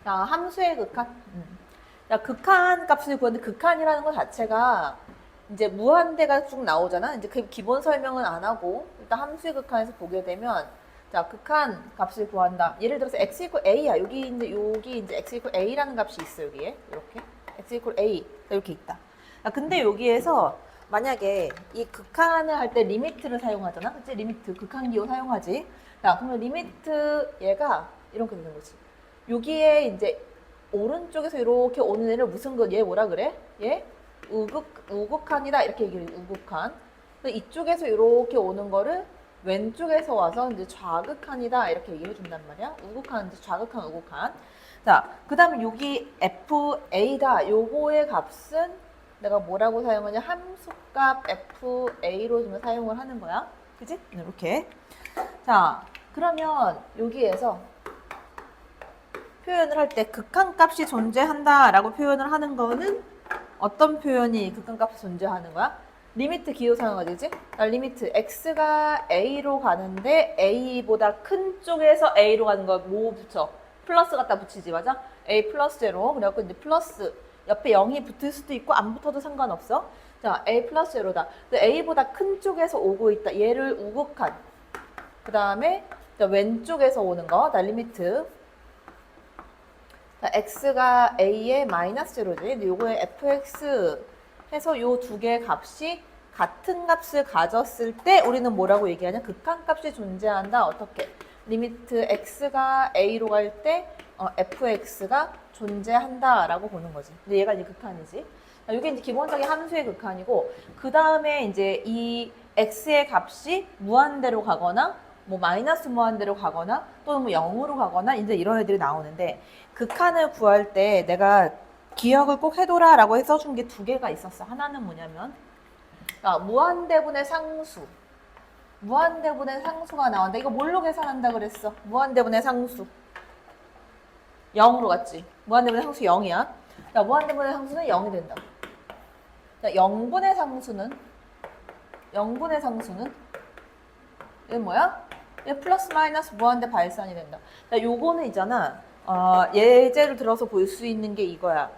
자, 함수의 극한. 자, 극한 값을 구하는데 극한이라는 것 자체가 이제 무한대가 쭉 나오잖아. 이제 그 기본 설명은 안 하고 일단 함수의 극한에서 보게 되면 자, 극한 값을 구한다. 예를 들어서 x 이퀄 a야. 여기 이제 x 이퀄 a라는 값이 있어 여기에 이렇게 x 이퀄 a 이렇게 있다. 자, 근데 여기에서 만약에 이 극한을 할 때 리미트를 사용하잖아. 그치? 리미트 극한 기호 사용하지. 자, 그러면 리미트 얘가 이렇게 되는 거지. 여기에 이제 오른쪽에서 이렇게 오는 애를 무슨 거, 얘 뭐라 그래? 얘 우극한이다 이렇게 얘기해. 우극한. 근데 이쪽에서 이렇게 오는 거를 왼쪽에서 와서 이제 좌극한이다 이렇게 얘기해 준단 말이야. 우극한, 좌극한, 우극한. 자, 그 다음에 여기 FA다. 요거의 값은 내가 뭐라고 사용하냐? 함수값 FA로 좀 사용을 하는 거야. 그지? 이렇게. 자, 그러면 여기에서 표현을 할 때 극한값이 존재한다라고 표현을 하는 거는 어떤 표현이 극한값이 존재하는 거야? 리미트 기호 사용하지, 그치? 리미트 x가 a로 가는데 a보다 큰 쪽에서 a로 가는 거 뭐 붙여? 플러스 갖다 붙이지, 맞아? a 플러스 제로. 그래갖고 이제 플러스 옆에 0이 붙을 수도 있고 안 붙어도 상관없어. 자, a 플러스 제로다. a보다 큰 쪽에서 오고 있다. 얘를 우극한. 그 다음에 왼쪽에서 오는 거, 리미트. 자, x가 a의 마이너스 제로지. 근데 요거에 fx 해서 요 두 개의 값이 같은 값을 가졌을 때 우리는 뭐라고 얘기하냐? 극한값이 존재한다. 어떻게? 리미트 x가 a로 갈 때 fx가 존재한다라고 보는 거지. 근데 얘가 이제 극한이지. 자, 이게 이제 기본적인 함수의 극한이고 그 다음에 이제 이 x의 값이 무한대로 가거나 뭐 마이너스 무한대로 가거나 또는 뭐 0으로 가거나 이제 이런 애들이 나오는데 극한을 구할 때 내가 기억을 꼭 해둬라 라고 써준 게 두 개가 있었어. 하나는 뭐냐면 무한대분의 상수. 무한대분의 상수가 나온다. 이거 뭘로 계산한다 그랬어? 무한대분의 상수. 0으로 갔지. 무한대분의 상수 0이야. 자, 무한대분의 상수는 0이 된다. 자, 0분의 상수는 얘는 뭐야? 얘 플러스 마이너스 무한대 발산이 된다. 자, 요거는 있잖아. 예제를 들어서 볼 수 있는 게 이거야.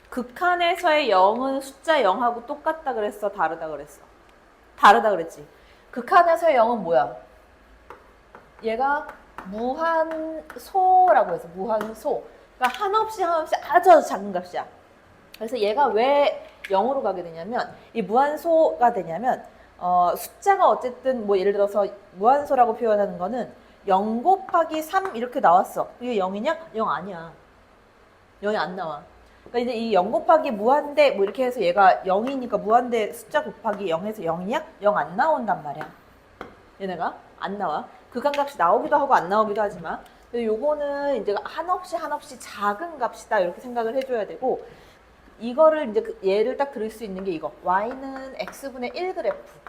극한에서의 0은 숫자 0하고 똑같다 그랬어? 다르다 그랬어? 다르다 그랬지. 극한에서의 0은 뭐야? 얘가 무한소라고 해서 무한소. 그러니까 한없이 아주 작은 값이야. 그래서 얘가 왜 0으로 가게 되냐면 이 무한소가 되냐면 숫자가 어쨌든 뭐 예를 들어서 무한소라고 표현하는 거는 0 곱하기 3 이렇게 나왔어. 이게 0이냐? 0 아니야. 0이 안 나와. 그러니까 이제 이 0 곱하기 무한대 뭐 이렇게 해서 얘가 0이니까 무한대 숫자 곱하기 0에서 0이냐? 0 안 나온단 말이야. 얘네가 안 나와. 극한값이 나오기도 하고 안 나오기도 하지만 근데 요거는 이제 한없이 작은 값이다 이렇게 생각을 해줘야 되고 이거를 이제 얘를 딱 그릴 수 있는 게 이거. y는 x분의 1 그래프.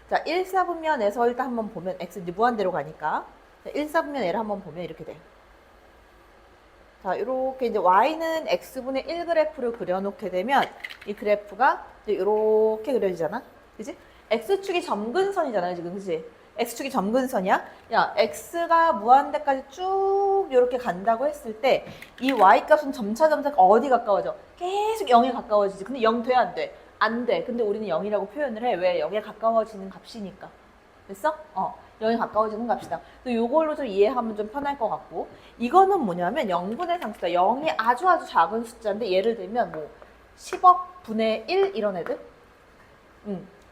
자, 1사분면에서 일단 한번 보면 x 이제 무한대로 가니까 1사분면 얘를 한번 보면 이렇게 돼. 자, 이렇게 이제 y는 x분의 1 그래프를 그려놓게 되면 이 그래프가 이제 이렇게 그려지잖아. 그지? x축이 점근선이잖아요, 지금. 그지? x축이 점근선이야. 야, x가 무한대까지 쭉 이렇게 간다고 했을 때 이 y값은 점차 어디 가까워져? 계속 0에 가까워지지. 근데 0 돼, 안 돼? 안 돼. 근데 우리는 0이라고 표현을 해. 왜? 0에 가까워지는 값이니까. 됐어? 0에 가까워지는 값이다. 요걸로 좀 이해하면 좀 편할 것 같고 이거는 뭐냐면 0분의 상수다. 0이 아주 작은 숫자인데 예를 들면 뭐 10억 분의 1 이런 애들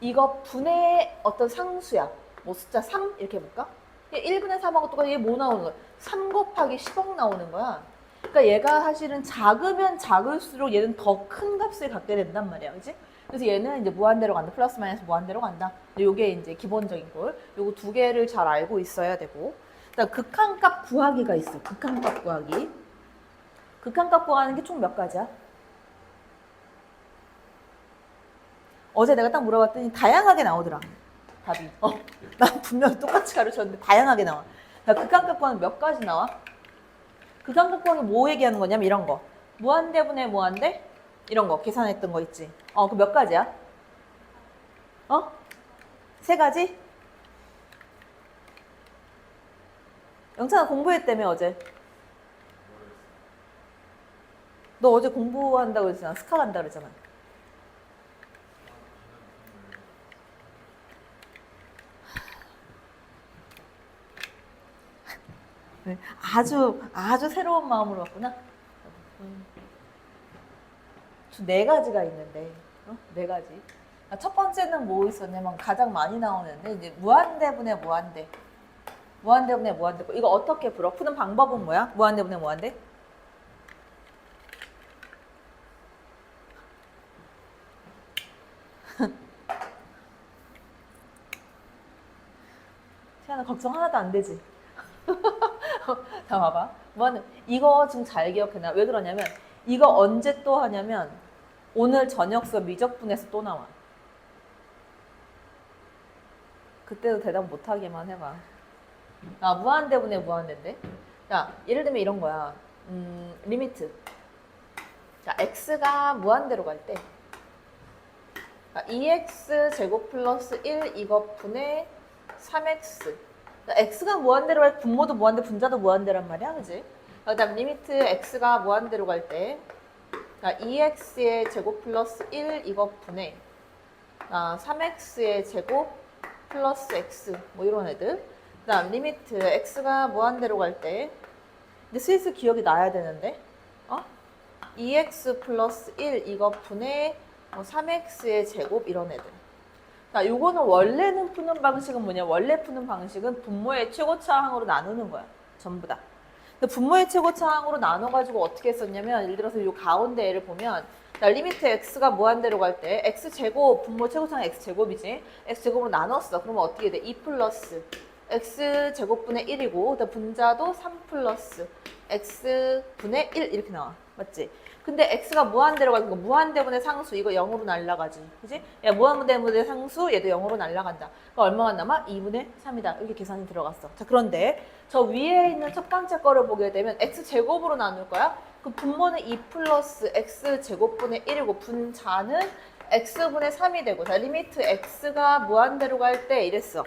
이거 분의 어떤 상수야. 뭐 숫자 3 이렇게 해볼까? 1분의 3하고 똑같이 얘 뭐 나오는 거야? 3 곱하기 10억 나오는 거야. 그러니까 얘가 사실은 작으면 작을수록 얘는 더 큰 값을 갖게 된단 말이야. 그치? 그래서 얘는 이제 무한대로 간다. 플러스 마이너스 무한대로 간다. 요게 이제 기본적인 걸. 요거 두 개를 잘 알고 있어야 되고. 그다음 극한값 구하기가 있어. 극한값 구하기. 극한값 구하는 게 총 몇 가지야? 어제 내가 딱 물어봤더니 다양하게 나오더라. 답이. 난 분명히 똑같이 가르쳤는데 다양하게 나와. 극한값 구하는 몇 가지 나와? 극한값 구하는 뭐 얘기하는 거냐면 이런 거. 무한대분의 무한대? 이런 거 계산했던 거 있지. 그 몇 가지야? 세 가지? 영찬아 공부했다며 어제. 너 어제 공부한다고 그랬잖아. 스카 간다 그랬잖아. 네, 아주 새로운 마음으로 왔구나. 네 가지가 있는데, 네 가지. 첫 번째는 뭐 있었냐면 가장 많이 나오는데 이제 무한대분의 무한대. 무한대분의 무한대. 이거 어떻게 풀어? 푸는 방법은 뭐야? 무한대분의 무한대? 태연아 걱정 하나도 안 되지? 자 봐봐. 이거 지금 잘 기억해놔. 왜 그러냐면 이거 언제 또 하냐면 오늘 저녁 수업 미적분에서 또 나와. 그때도 대답 못하기만 해봐. 무한대분의 무한대인데. 자, 예를 들면 이런 거야. 리미트. 자, x가 무한대로 갈 때 2x 제곱 플러스 1 이것 분의 3x. x가 무한대로 갈 때 분모도 무한대, 분자도 무한대란 말이야, 그지? 그다음 리미트 x가 무한대로 갈 때 2x의 제곱 플러스 1 이것 분의 3x의 제곱 플러스 x 뭐 이런 애들. 그다음 리미트 x가 무한대로 갈 때 근데 슬슬 기억이 나야 되는데 2x 플러스 1 이것 분의 3x의 제곱 이런 애들. 자, 요거는 원래는 푸는 방식은 뭐냐? 원래 푸는 방식은 분모의 최고차항으로 나누는 거야. 전부 다. 근데 분모의 최고차항으로 나눠가지고 어떻게 했었냐면 예를 들어서 요 가운데 애를 보면 자, 리미트 x가 무한대로 갈 때 x제곱, 분모 최고차항 x제곱이지. x제곱으로 나눴어. 그러면 어떻게 돼? 2 플러스 x제곱분의 1이고 그다음 분자도 3 플러스 x분의 1 이렇게 나와. 맞지? 근데 x가 무한대로 가니까 무한대분의 상수 이거 0으로 날라가지. 그지? 야, 무한대분의 상수 얘도 0으로 날라간다. 그럼 얼마가 남아? 2분의 3이다. 이렇게 계산이 들어갔어. 자, 그런데 저 위에 있는 첫 번째 거를 보게 되면 x제곱으로 나눌 거야. 그 분모는 2 플러스 x제곱분의 1이고 분자는 x분의 3이 되고 자, 리미트 x가 무한대로 갈 때 이랬어.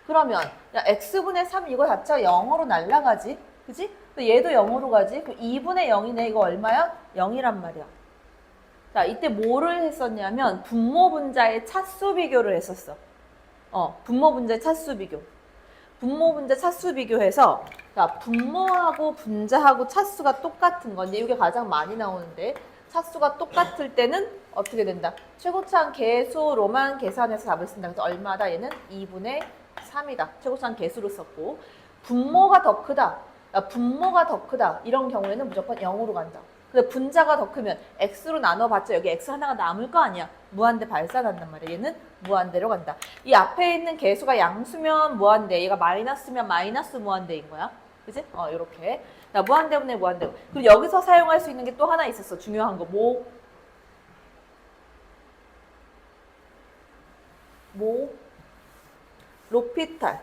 그러면 야, x분의 3 이거 자체가 0으로 날라가지. 그지? 얘도 0으로 가지. 그럼 2분의 0이네. 이거 얼마야? 0이란 말이야. 자, 이때 뭐를 했었냐면 분모 분자의 차수 비교를 했었어. 분모 분자의 차수 비교. 분모 분자 차수 비교해서 자, 분모하고 분자하고 차수가 똑같은 건데 이게 가장 많이 나오는데 차수가 똑같을 때는 어떻게 된다? 최고차항 계수로만 계산해서 답을 쓴다. 그래서 얼마다? 얘는 2분의 3이다. 최고차항 계수로 썼고 분모가 더 크다. 분모가 더 크다. 이런 경우에는 무조건 0으로 간다. 근데 분자가 더 크면 x로 나눠봤자 여기 x 하나가 남을 거 아니야. 무한대 발산한단 말이야. 얘는 무한대로 간다. 이 앞에 있는 개수가 양수면 무한대, 얘가 마이너스면 마이너스 무한대인 거야. 그치? 요렇게. 자, 무한대분의 무한대. 그리고 여기서 사용할 수 있는 게 또 하나 있었어. 중요한 거. 로피탈.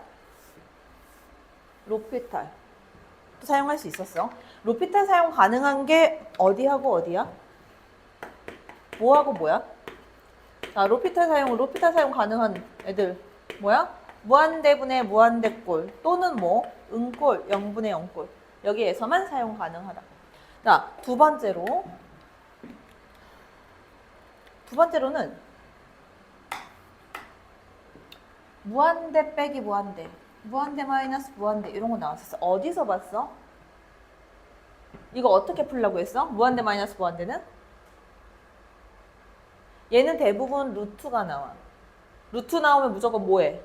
또 사용할 수 있었어. 로피탈 사용 가능한 게 어디하고 어디야? 뭐하고 뭐야? 자, 로피탈 사용 가능한 애들 뭐야? 무한대분의 무한대꼴 또는 뭐 응꼴, 0분의 0꼴 여기에서만 사용 가능하다. 자, 두 번째로는 무한대 빼기 무한대, 무한대 마이너스 무한대 이런 거 나왔었어. 어디서 봤어? 이거 어떻게 풀려고 했어? 무한대 마이너스 무한대는? 얘는 대부분 루트가 나와. 루트 나오면 무조건 뭐해?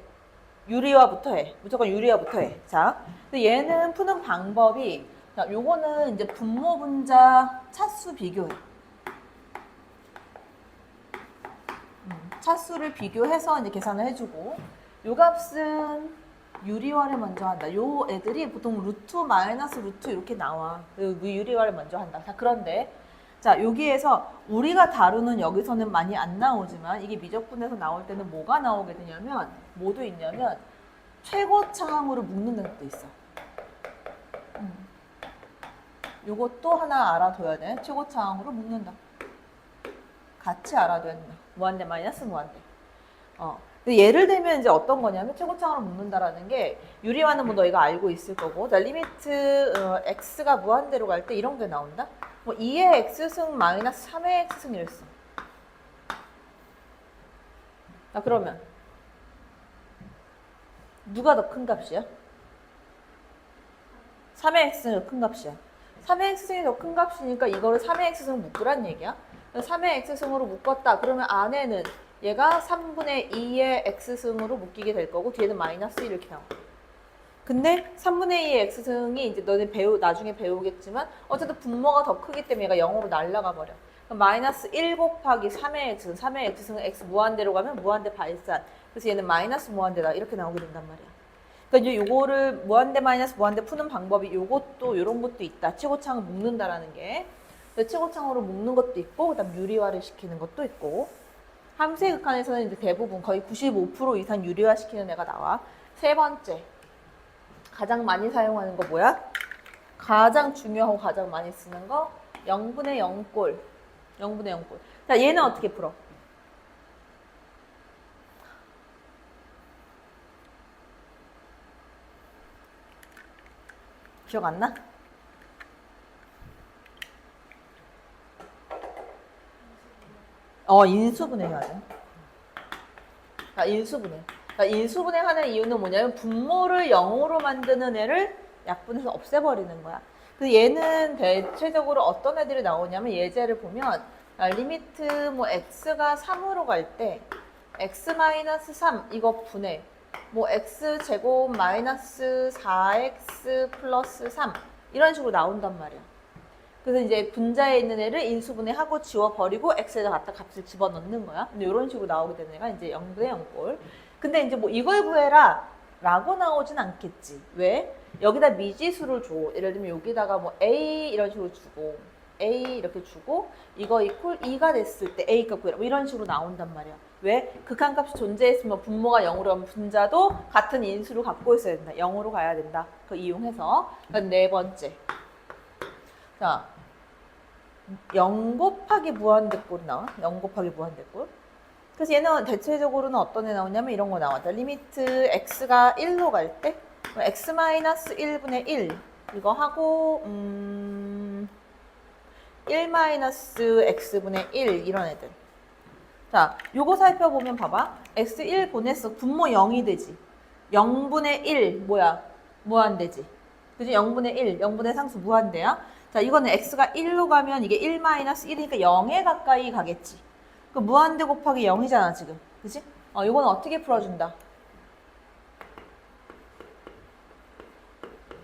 유리화부터 해. 무조건 유리화부터 해. 자, 근데 얘는 푸는 방법이 자, 요거는 이제 분모 분자 차수 비교해. 차수를 비교해서 이제 계산을 해주고 요 값은 유리화를 먼저 한다. 요 애들이 보통 루트 마이너스 루트 이렇게 나와. 유리화를 먼저 한다. 자, 그런데 자, 여기에서 우리가 다루는 여기서는 많이 안 나오지만 이게 미적분에서 나올 때는 뭐가 나오게 되냐면 뭐도 있냐면 최고차항으로 묶는 것도 있어. 요것도 하나 알아둬야 돼. 최고차항으로 묶는다. 같이 알아둬야 된다. 무한대 마이너스 무한대. 근데 예를 들면 이제 어떤 거냐면 최고차항으로 묶는다라는 게 유리화는 뭐 너희가 알고 있을 거고 자, 리미트 x가 무한대로 갈 때 이런 게 나온다. 뭐 2의 x승 마이너스 3의 x승 이랬어. 자, 그러면 누가 더 큰 값이야? 3의 x승이 더 큰 값이야. 3의 x승이 더 큰 값이니까 이거를 3의 x승 묶으란 얘기야. 3의 x승으로 묶었다. 그러면 안에는 얘가 3분의 2의 x승으로 묶이게 될 거고 뒤에는 마이너스 1 이렇게 나와. 근데 3분의 2의 x승이 이제 너네 나중에 배우겠지만 어쨌든 분모가 더 크기 때문에 얘가 0으로 날아가 버려. 그럼 마이너스 1 곱하기 3의 x승, 3의 x승은 x 무한대로 가면 무한대 발산. 그래서 얘는 마이너스 무한대다 이렇게 나오게 된단 말이야. 그러니까 이제 요거를 무한대 마이너스 무한대 푸는 방법이 요것도 요런 것도 있다. 치고창을 묶는다라는 게. 치고창으로 묶는 것도 있고 그다음 유리화를 시키는 것도 있고. 함수의 극한에서는 이제 대부분 거의 95% 이상 유리화 시키는 애가 나와. 세 번째. 가장 많이 사용하는 거 뭐야? 가장 중요하고 가장 많이 쓰는 거 0분의 0꼴. 0분의 0꼴. 자, 얘는 어떻게 풀어? 기억 안 나? 인수분해 해야 돼. 자, 인수분해. 그러니까 인수분해하는 이유는 뭐냐면 분모를 0으로 만드는 애를 약분해서 없애버리는 거야. 그래서 얘는 대체적으로 어떤 애들이 나오냐면 예제를 보면 리미트 뭐 x가 3으로 갈 때 x-3 이거 분해 뭐 x제곱 마이너스 4x 플러스 3 이런 식으로 나온단 말이야. 그래서 이제 분자에 있는 애를 인수분해하고 지워버리고 x에다 갖다 값을 집어넣는 거야. 근데 이런 식으로 나오게 되는 애가 이제 0분의 0꼴. 근데 이제 뭐 이걸 구해라 라고 나오진 않겠지. 왜? 여기다 미지수를 줘. 예를 들면 여기다가 뭐 a 이런 식으로 주고 a 이렇게 주고 이거 이퀄 2가 됐을 때 a 값 구해라. 뭐 이런 식으로 나온단 말이야. 왜? 극한값이 존재했으면 분모가 0으로 가면 분자도 같은 인수를 갖고 있어야 된다. 0으로 가야 된다. 그거 이용해서. 그러니까 네 번째. 자, 0 곱하기 무한대꼴이 나와. 0 곱하기 무한대꼴. 그래서 얘는 대체적으로는 어떤 애 나오냐면 이런 거 나왔다. 리미트 x가 1로 갈 때 x-1분의 1 이거 하고 1-x분의 1 이런 애들. 자, 요거 살펴보면 봐봐. x1 보냈어. 분모 0이 되지. 0분의 1 뭐야? 무한대지. 그지? 0분의 1, 0분의 상수 무한대야. 자, 이거는 x가 1로 가면 이게 1-1이니까 0에 가까이 가겠지. 그 무한대 곱하기 0이잖아, 지금. 그치? 이거는 어떻게 풀어준다?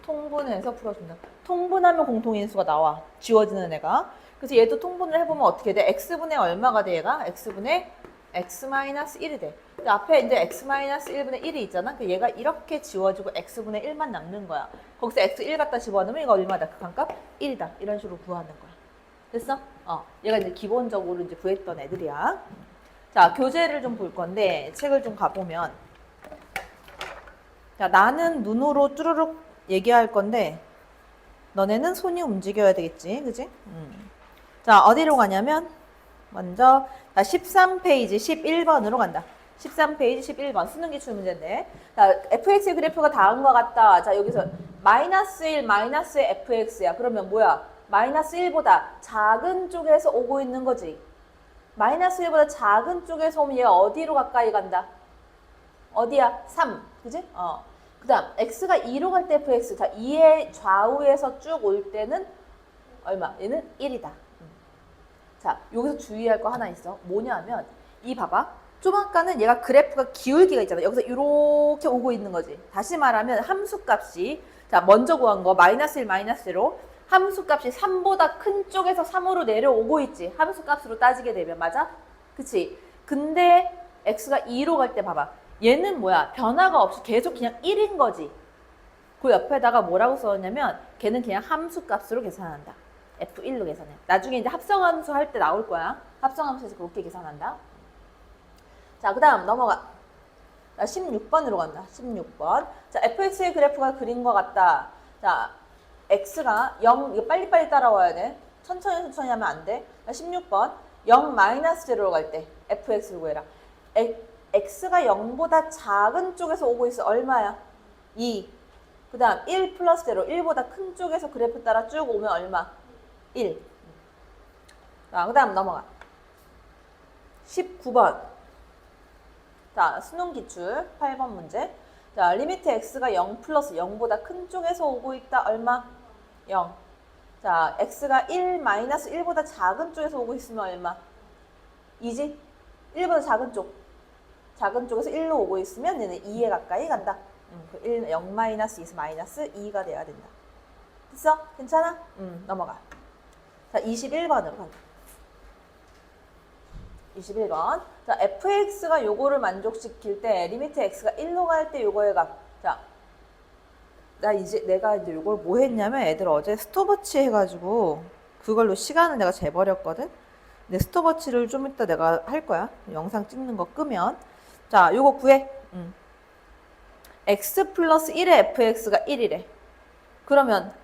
통분해서 풀어준다. 통분하면 공통인수가 나와. 지워지는 애가. 그래서 얘도 통분을 해보면 어떻게 돼? x분의 얼마가 돼, 얘가? x분의 x-1이 돼. 근데 앞에 이제 x-1분의 1이 있잖아. 그 얘가 이렇게 지워지고 x분의 1만 남는 거야. 거기서 x1 갖다 집어넣으면 이거 얼마다? 극한값 1이다. 이런 식으로 구하는 거야. 됐어? 얘가 이제 기본적으로 이제 구했던 애들이야. 자, 교재를 좀 볼 건데, 책을 좀 가보면. 자, 나는 눈으로 쭈르륵 얘기할 건데, 너네는 손이 움직여야 되겠지. 그지? 자, 어디로 가냐면, 먼저, 13페이지 11번으로 간다. 13페이지 11번. 수능 기출 문제인데. 자, fx의 그래프가 다음과 같다. 자, 여기서 마이너스 1, 마이너스의 fx야. 그러면 뭐야? 마이너스 1보다 작은 쪽에서 오고 있는 거지. 마이너스 1보다 작은 쪽에서 오면 얘가 어디로 가까이 간다? 어디야? 3. 그지? 그 다음 x가 2로 갈 때 fx. 자, 2의 좌우에서 쭉 올 때는 얼마? 얘는 1이다. 자, 여기서 주의할 거 하나 있어. 뭐냐면 이 봐봐. 좀 아까는 얘가 그래프가 기울기가 있잖아. 여기서 이렇게 오고 있는 거지. 다시 말하면 함수값이 자, 먼저 구한 거 마이너스 1, 마이너스 1로 함수값이 3보다 큰 쪽에서 3으로 내려오고 있지. 함수값으로 따지게 되면 맞아? 그치? 근데 x가 2로 갈 때 봐봐. 얘는 뭐야? 변화가 없이 계속 그냥 1인 거지. 그 옆에다가 뭐라고 써놨냐면 걔는 그냥 함수값으로 계산한다. F1로 계산해. 나중에 이제 합성함수 할 때 나올 거야. 합성함수에서 그렇게 계산한다. 자, 그 다음 넘어가. 16번으로 간다. 16번. 자, fx의 그래프가 그린 것 같다. 자, x가 0, 이거 빨리빨리 따라와야 돼. 천천히 하면 안 돼. 16번. 0-0로 갈 때 fx를 구해라. x가 0보다 작은 쪽에서 오고 있어. 얼마야? 2. 그 다음 1 플러스 0. 1보다 큰 쪽에서 그래프 따라 쭉 오면 얼마? 1. 자, 그 다음 넘어가. 19번. 자, 수능 기출 8번 문제. 자, 리미트 x가 0 플러스 0보다 큰 쪽에서 오고 있다. 얼마? 0. 자, x가 1 마이너스 1보다 작은 쪽에서 오고 있으면 얼마? 2지? 1보다 작은 쪽. 작은 쪽에서 1로 오고 있으면 얘는 2에 가까이 간다. 그 1, 0 마이너스 2에서 마이너스 2가 돼야 된다. 됐어? 괜찮아? 넘어가. 자, 21번으로 간다. 21번. 자, fx가 요거를 만족시킬 때 리미트 x가 1로 갈 때 요거의 값. 자, 내가 이제 요걸 뭐 했냐면 애들 어제 스톱워치 해가지고 그걸로 시간을 내가 재버렸거든. 근데 스톱워치를 좀 이따 내가 할 거야. 영상 찍는 거 끄면. 자, 요거 구해. x 플러스 1의 fx가 1이래. 그러면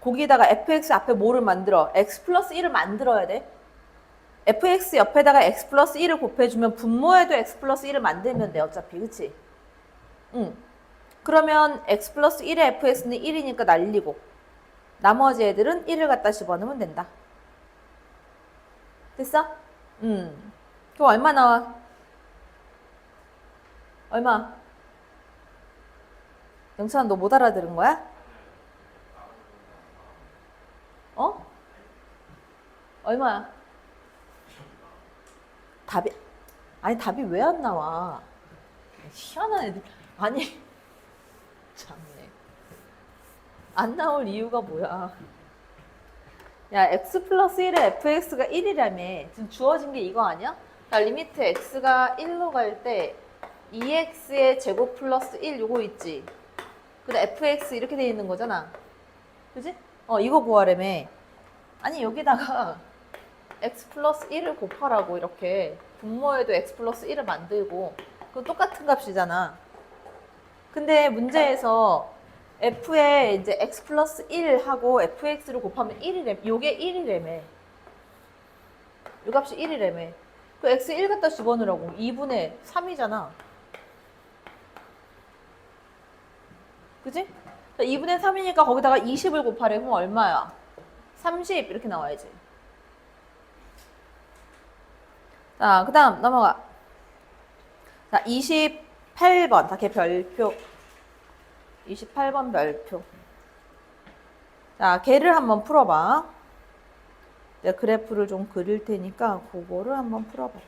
거기다가 fx 앞에 뭐를 만들어? x 플러스 1을 만들어야 돼. fx 옆에다가 x 플러스 1을 곱해주면 분모에도 x 플러스 1을 만들면 돼. 어차피. 그치? 그러면 x 플러스 1의 fx는 1이니까 날리고 나머지 애들은 1을 갖다 집어넣으면 된다. 됐어? 그럼 얼마 나와? 얼마? 영찬아, 너 못 알아들은 거야? 어? 얼마야? 답이 왜 안 나와? 희한한 애들. 아니, 참네. 안 나올 이유가 뭐야? 야, x 플러스 1의 fx가 1이라며. 지금 주어진 게 이거 아니야? 자, 리미트 x가 1로 갈 때 2x의 제곱 플러스 1 요거 있지? 그래, fx 이렇게 돼 있는 거잖아. 그지? 이거 구하려면. 아니, 여기다가 x 플러스 1을 곱하라고 이렇게 분모에도 x 플러스 1을 만들고 그거 똑같은 값이잖아. 근데 문제에서 f에 이제 x 플러스 1 하고 fx를 곱하면 1이래. 요게 1이래매. 요 값이 1이래매. 그 x 1 갖다 집어넣으라고. 2분의 3이잖아. 그지? 2분의 3이니까 거기다가 20을 곱하래. 그럼 얼마야? 30 이렇게 나와야지. 자, 그 다음 넘어가. 자, 28번. 다 걔 별표. 28번 별표. 자, 걔를 한번 풀어봐. 내가 그래프를 좀 그릴 테니까 그거를 한번 풀어봐.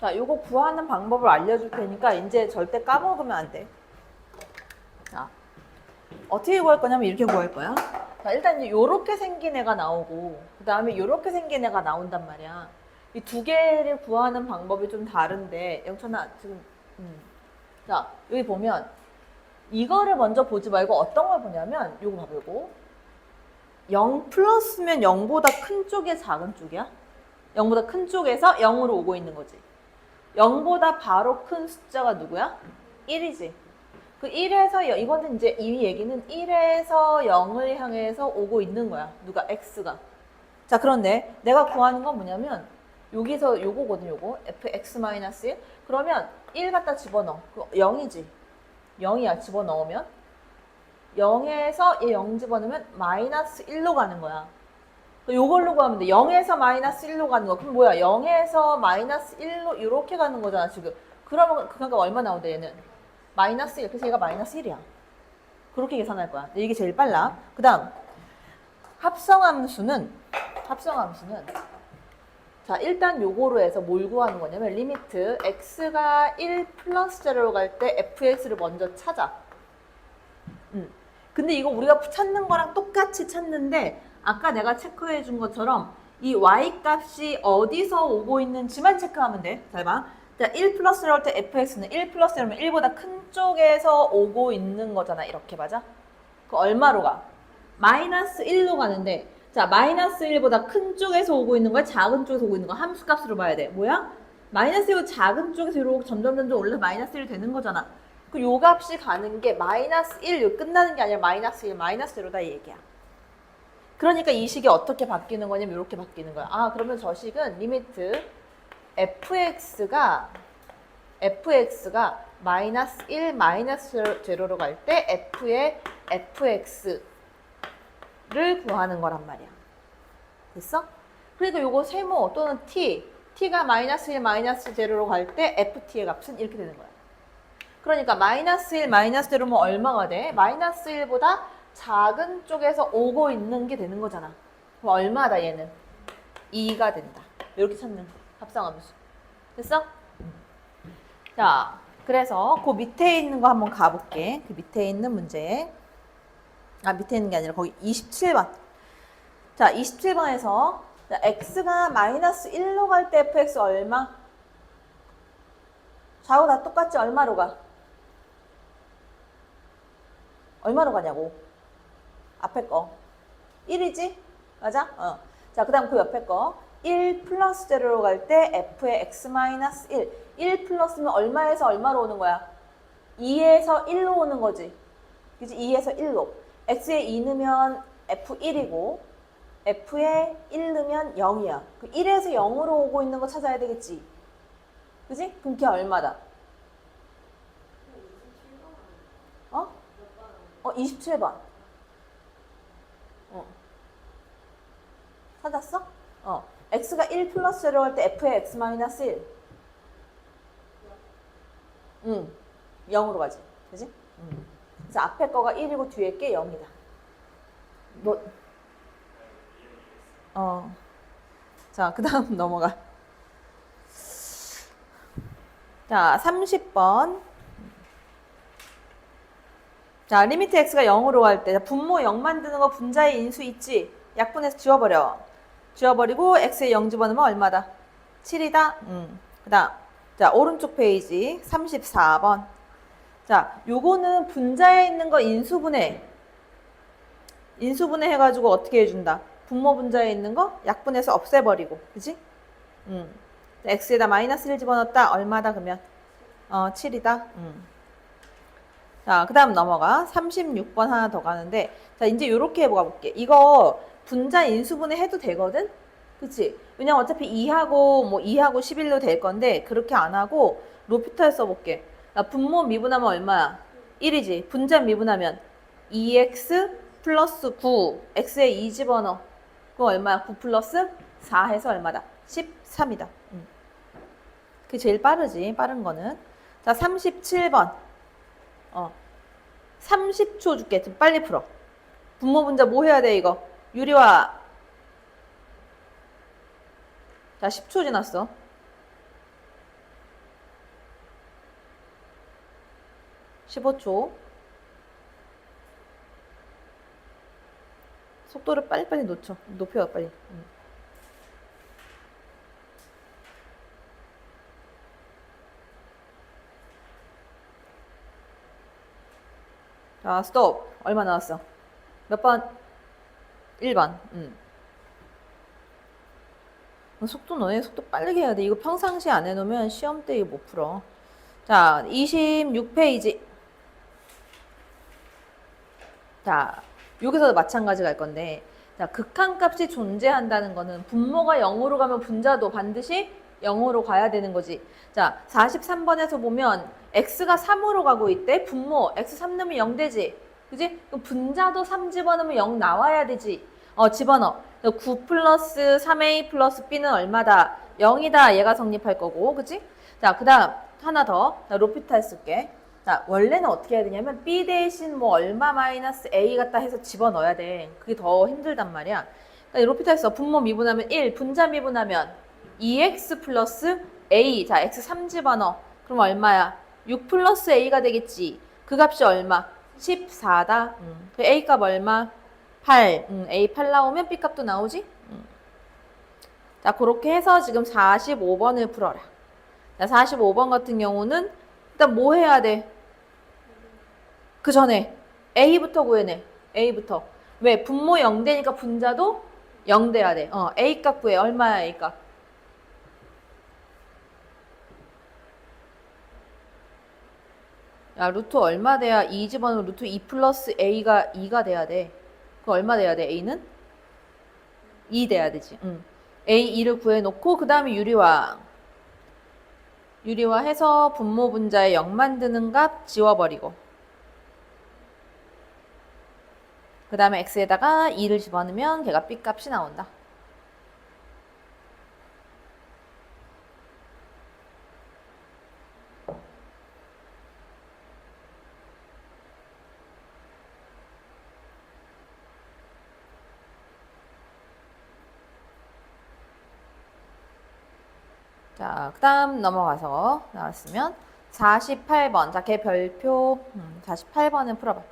자, 요거 구하는 방법을 알려줄 테니까 이제 절대 까먹으면 안 돼. 자, 어떻게 구할 거냐면 이렇게 구할 거야. 자, 일단 이제 요렇게 생긴 애가 나오고 그 다음에 요렇게 생긴 애가 나온단 말이야. 이 두 개를 구하는 방법이 좀 다른데 영천아 지금 자, 여기 보면 이거를 먼저 보지 말고 어떤 걸 보냐면 요거 봐보고 0 플러스면 0보다 큰 쪽이 작은 쪽이야? 0보다 큰 쪽에서 0으로 오고 있는 거지. 0보다 바로 큰 숫자가 누구야? 1이지. 그 1에서 이거는 이제 이 얘기는 1에서 0을 향해서 오고 있는 거야. 누가? x가. 자, 그런데 내가 구하는 건 뭐냐면 여기서 요거거든, 요거. fx-1. 그러면 1 갖다 집어넣어. 그 0이지. 0이야, 집어넣으면. 0에서 얘 0 집어넣으면 마이너스 1로 가는 거야. 요걸로 구하면 돼. 0에서 마이너스 1로 가는 거. 그럼 뭐야? 0에서 마이너스 1로 이렇게 가는 거잖아, 지금. 그러면 그 값이 얼마 나오대, 얘는? 마이너스 1. 그래서 얘가 마이너스 1이야. 그렇게 계산할 거야. 이게 제일 빨라. 그 다음, 합성함수는 자, 일단 요거로 해서 뭘 구하는 거냐면 리미트 x가 1 플러스 제로로 갈 때 fx를 먼저 찾아. 근데 이거 우리가 찾는 거랑 똑같이 찾는데 아까 내가 체크해 준 것처럼 이 y 값이 어디서 오고 있는지만 체크하면 돼. 잘 봐. 자, 1 플러스로 할 때 fx는 1 플러스라면 1보다 큰 쪽에서 오고 있는 거잖아. 이렇게 맞아? 그 얼마로 가? 마이너스 1로 가는데 자, 마이너스 1보다 큰 쪽에서 오고 있는 거야? 작은 쪽에서 오고 있는 거야? 함수 값으로 봐야 돼. 뭐야? 마이너스 1 작은 쪽에서 이렇게 점점 올라서 마이너스 1 되는 거잖아. 그 요 값이 가는 게 마이너스 1, 끝나는 게 아니라 마이너스 1, 마이너스 0다 이 얘기야. 그러니까 이 식이 어떻게 바뀌는 거냐면 이렇게 바뀌는 거야. 아, 그러면 저 식은 리미트 fx가 마이너스 1, 마이너스 제로로 갈 때 f의 fx를 구하는 거란 말이야. 됐어? 그러니까 요거 세모 또는 t가 마이너스 1, 마이너스 제로로 갈 때 ft의 값은 이렇게 되는 거야. 그러니까 마이너스 1, 마이너스 제로면 얼마가 돼? 마이너스 1보다 작은 쪽에서 오고 있는 게 되는 거잖아. 그럼 얼마다 얘는? 2가 된다. 이렇게 찾는 합성함수. 됐어? 자, 그래서 그 밑에 있는 거 한번 가볼게. 그 밑에 있는 문제. 아, 밑에 있는 게 아니라 거기 27번. 자, 27번에서 x가 마이너스 1로 갈 때 fx 얼마? 좌우 다 똑같지? 얼마로 가? 얼마로 가냐고. 앞에 거. 1이지? 맞아? 자, 그 다음 그 옆에 거. 1 플러스 제로로 갈 때 f의 x 마이너스 1. 1 플러스면 얼마에서 얼마로 오는 거야? 2에서 1로 오는 거지. 그치? 2에서 1로. x에 2 넣으면 f1이고 f에 1 넣으면 0이야. 그 1에서 0으로 오고 있는 거 찾아야 되겠지. 그치? 그럼 걔 얼마다? 27번. 찾았어? x가 1 플러스 제로 할 때 f의 x 마이너스 1. 0으로 가지. 그지? 그래서 앞에 거가 1이고 뒤에 게 0이다. 자, 그 다음 넘어가. 자, 30번. 자, 리미트 x가 0으로 갈 때 분모 0 만드는 거 분자의 인수 있지? 약분해서 지워버려. 지워버리고 x에 0 집어넣으면 얼마다? 7이다? 그 다음 자, 오른쪽 페이지 34번. 자, 요거는 분자에 있는 거 인수분해 해가지고 어떻게 해준다? 분모 분자에 있는 거 약분해서 없애버리고. 그지? x에다 마이너스 1 집어넣었다. 얼마다 그러면? 7이다. 자, 그 다음 넘어가. 36번 하나 더 가는데, 자, 이제 요렇게 해보가 볼게. 이거 분자 인수분해 해도 되거든? 그치? 왜냐면 어차피 2하고, 2하고 11로 될 건데, 그렇게 안 하고, 로피터에 써볼게. 나 분모 미분하면 얼마야? 1이지. 분자 미분하면 2x 플러스 9, x에 2 집어넣어. 그거 얼마야? 9 플러스 4 해서 얼마다? 13이다. 그게 제일 빠르지, 빠른 거는. 자, 37번. 30초 줄게. 좀 빨리 풀어. 분모 분자 뭐 해야 돼, 이거? 유리화. 자, 10초 지났어. 15초. 속도를 빨리빨리 높여, 빨리. 자, 스톱. 얼마 나왔어? 몇 번? 1번. 속도 너네 속도 빠르게 해야 돼. 이거 평상시 안 해놓으면 시험 때 이거 못 풀어. 자, 26페이지. 자, 여기서도 마찬가지 갈 건데, 자, 극한값이 존재한다는 거는 분모가 0으로 가면 분자도 반드시 0으로 가야 되는 거지. 자, 43번에서 보면 x가 3으로 가고 있대. 분모 x 3 넣으면 0 되지. 그지? 그럼 분자도 3 집어넣으면 0 나와야 되지. 집어넣어. 9 플러스 3a 플러스 b는 얼마다? 0이다. 얘가 성립할 거고. 그지? 자, 그 다음 하나 더. 나 로피탈 쓸게. 자, 원래는 어떻게 해야 되냐면 b 대신 뭐 얼마 마이너스 a 같다 해서 집어넣어야 돼. 그게 더 힘들단 말이야. 그러니까 로피탈 써. 분모 미분하면 1, 분자 미분하면 2x 플러스 a. 자, x 3 집어넣어. 그럼 얼마야? 6 플러스 a가 되겠지. 그 값이 얼마? 14다. 그 a 값 얼마? 8. a 8 나오면 b 값도 나오지? 자, 그렇게 해서 지금 45번을 풀어라. 자, 45번 같은 경우는 일단 뭐 해야 돼? 그 전에 a부터 구해내. a부터. 왜? 분모 0 되니까 분자도 0 돼야 돼. a 값 구해. 얼마야 a 값? 야, 루트 얼마 돼야 2 집어넣으면 루트 2 플러스 a가 2가 돼야 돼. 그 얼마 돼야 돼? a는? 2 돼야 되지. a 2를 구해놓고 그 다음에 유리화. 유리화해서 분모 분자에 0 만드는 값 지워버리고 그 다음에 x에다가 2를 집어넣으면 걔가 b 값이 나온다. 자, 그 다음 넘어가서 나왔으면 48번. 자, 걔 별표 48번을 풀어봐.